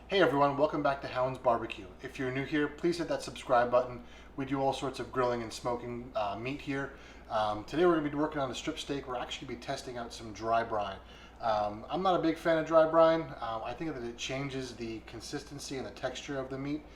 Hey everyone, welcome back to Hound's Barbecue. If you're new here, please hit that subscribe button. We do all sorts of grilling and smoking meat here. Today we're going to be working on a strip steak. We're actually going to be testing out some dry brine. I'm not a big fan of dry brine. I think that it changes the consistency and the texture of the meat.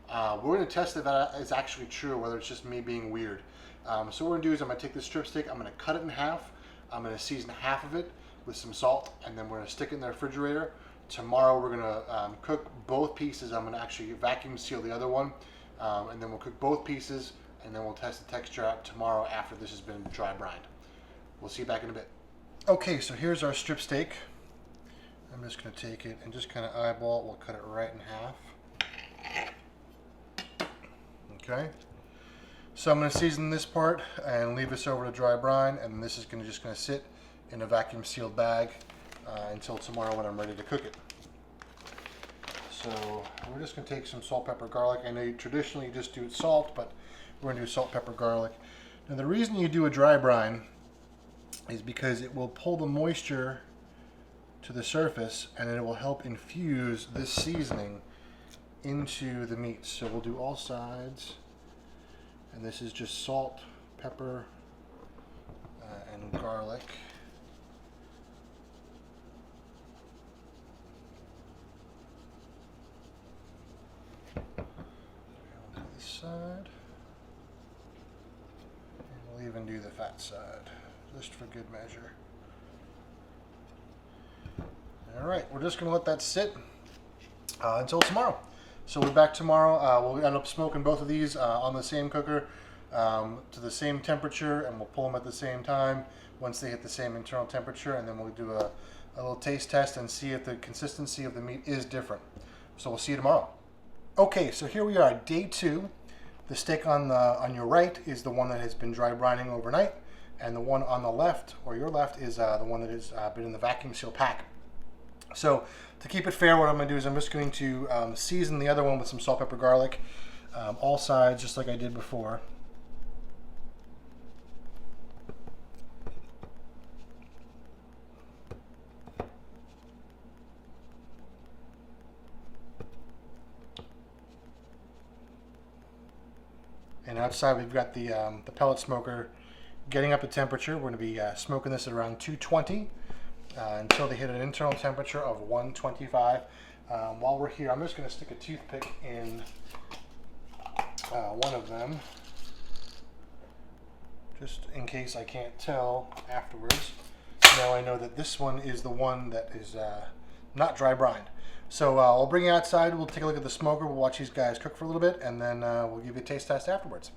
We're going to test if that is actually true or whether it's just me being weird. So what we're going to do is I'm going to take this strip steak, I'm going to cut it in half. I'm going to season half of it with some salt, and then we're going to stick it in the refrigerator. Tomorrow we're going to cook both pieces. I'm going to actually vacuum seal the other one, and then we'll cook both pieces, and then we'll test the texture out tomorrow after this has been dry brined. We'll see you back in a bit. Okay, so here's our strip steak. I'm just going to take it and just kind of eyeball it. We'll cut it right in half. Okay. So I'm going to season this part and leave this over to dry brine, and this is just going to sit in a vacuum sealed bag until tomorrow when I'm ready to cook it. So we're just going to take some salt, pepper, garlic. I know traditionally you just do salt, but we're going to do salt, pepper, garlic. Now the reason you do a dry brine is because it will pull the moisture to the surface, and it will help infuse this seasoning into the meat. So we'll do all sides, and this is just salt, pepper, and garlic. This side, and we'll even do the fat side just for good measure. All right, we're just going to let that sit until tomorrow. So we're back tomorrow. We'll end up smoking both of these on the same cooker to the same temperature, and we'll pull them at the same time once they hit the same internal temperature, and then we'll do a little taste test and see if the consistency of the meat is different. So we'll see you tomorrow. Okay, so here we are, day 2. The steak on your right is the one that has been dry brining overnight, and the one on the left, or your left, is the one that has been in the vacuum seal pack. So to keep it fair, what I'm going to do is I'm just going to season the other one with some salt, pepper, garlic, all sides, just like I did before. And outside we've got the pellet smoker getting up the temperature. We're going to be smoking this at around 220 until they hit an internal temperature of 125. While we're here, I'm just going to stick a toothpick in one of them, just in case I can't tell afterwards. Now I know that this one is the one that is not dry brined. So I'll bring you outside, we'll take a look at the smoker, we'll watch these guys cook for a little bit, and then we'll give you a taste test afterwards.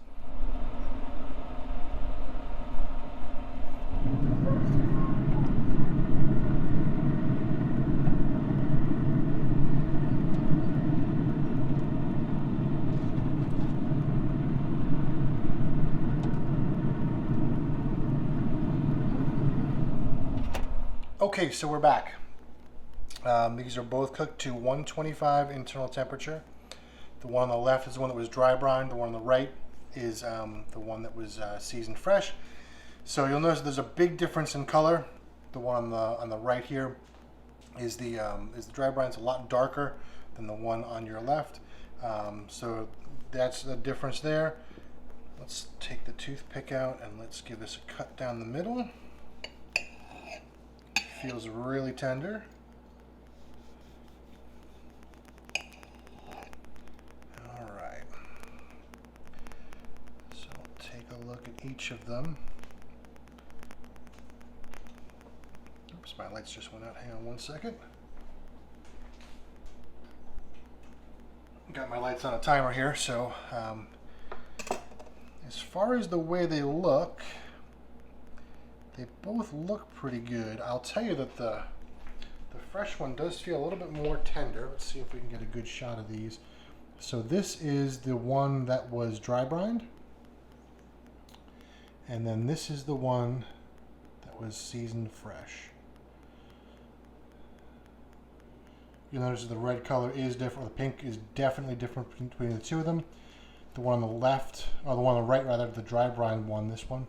Okay, so we're back. These are both cooked to 125 internal temperature. The one on the left is the one that was dry brined. The one on the right is the one that was seasoned fresh. So you'll notice there's a big difference in color. The one on the right here is the dry brine. It's a lot darker than the one on your left. So that's the difference there. Let's take the toothpick out and let's give this a cut down the middle. Feels really tender. All right. So I'll take a look at each of them. Oops, my lights just went out. Hang on one second. Got my lights on a timer here, so as far as the way they look, they both look pretty good. I'll tell you that the fresh one does feel a little bit more tender. Let's see if we can get a good shot of these. So this is the one that was dry brined. And then this is the one that was seasoned fresh. You'll notice the red color is different. The pink is definitely different between the two of them. The one on the left, or the one on the right rather, the dry brine one, this one,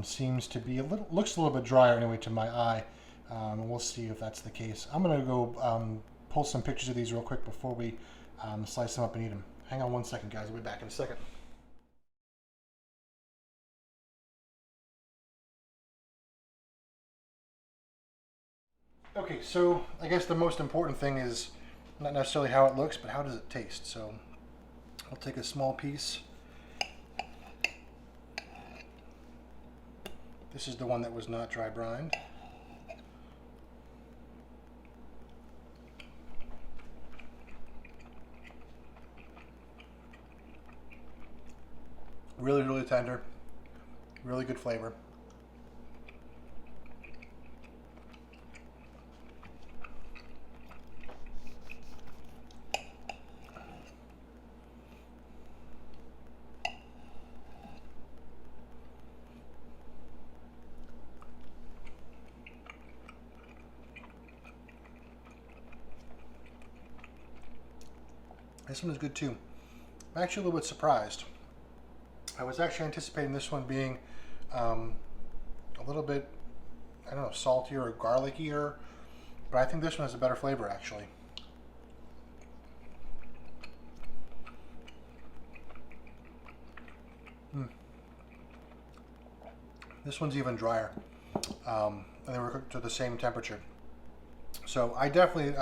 seems to be looks a little bit drier anyway to my eye, and we'll see if that's the case. I'm going to go pull some pictures of these real quick before we slice them up and eat them. Hang on one second, guys. I'll be back in a second. Okay, so I guess the most important thing is not necessarily how it looks, but how does it taste. So I'll take a small piece. This is the one that was not dry brined. Really, really tender. Really good flavor. This one is good too. I'm actually a little bit surprised. I was actually anticipating this one being a little bit, I don't know, saltier or garlickier, but I think this one has a better flavor actually. This one's even drier, and they were cooked to the same temperature. So I definitely,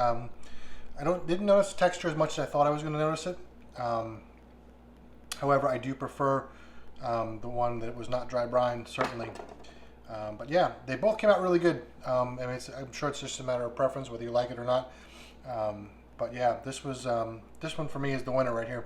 didn't notice the texture as much as I thought I was going to notice it. However, I do prefer the one that was not dry brined, certainly. But yeah, they both came out really good. I mean, I'm sure it's just a matter of preference, whether you like it or not. But yeah, this one for me is the winner right here.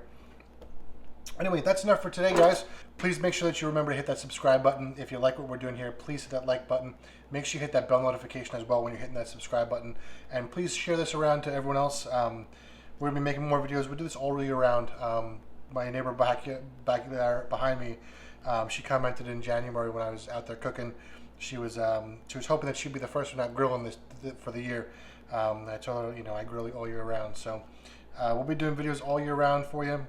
Anyway, that's enough for today, guys. Please make sure that you remember to hit that subscribe button. If you like what we're doing here, please hit that like button. Make sure you hit that bell notification as well when you're hitting that subscribe button. And please share this around to everyone else. We're going to be making more videos. We do this all year round. My neighbor back there behind me, she commented in January when I was out there cooking. She was hoping that she'd be the first one out grilling this for the year. I told her, I grill all year round. So we'll be doing videos all year round for you.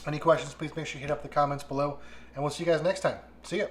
Any questions, please make sure you hit up the comments below. And we'll see you guys next time. See ya.